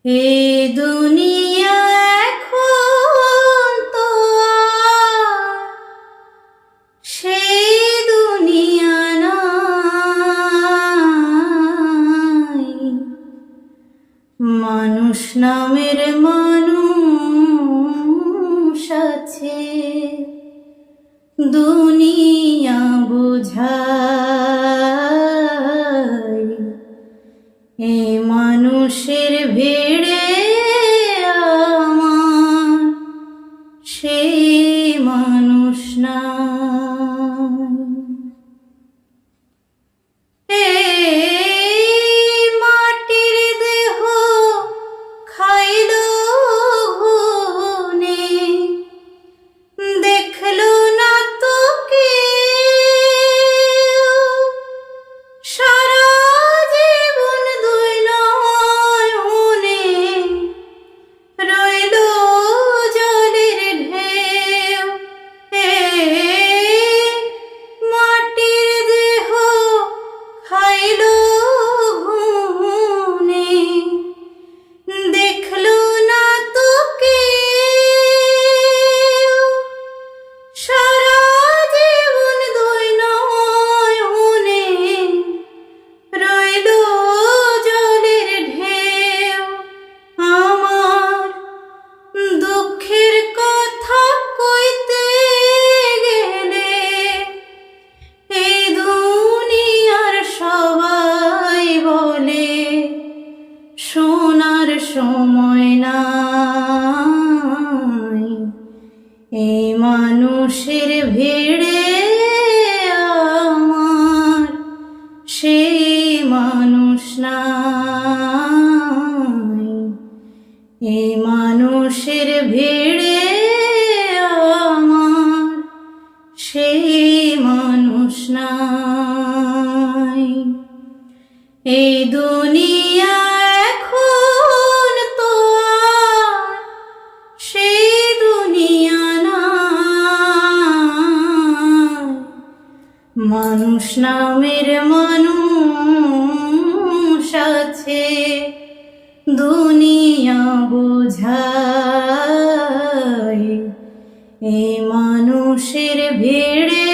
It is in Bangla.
এ দুনিয়া এখন তো আর সেই দুনিয়া নাই। মানুষ নামের মানুষ আছে, দুনিয়া বোঝায়। এ মানুষের ভিড়ে আমার সেই মানুষ নাই। এই মাটির দেহ খাইল গুনে, দেখলো না তো কেউ। সারা জীবন দুই নয়নে রইল জলের ঢেউ। মাটির দেহ খাইল গুনে, দেখলো না তো কেউ। সারা জীবন দুই নয়নে রইল জলের ঢেউ। আমার দুঃখের কথা কইতে গেলে এই দুনিয়ার সবাই বলে শোনার সময় নাই। এই মানুষের ভিড়ে আমার সেই মানুষ নাই। এই মানুষের ভিড়ে আমার সেই মানুষ নাই। এই দুনিয়া এখন তো আর সেই দুনিয়া নাই। মানুষ নামের মানুষ আছে, দুনিয়া বোঝায়। এই মানুষের ভিড়ে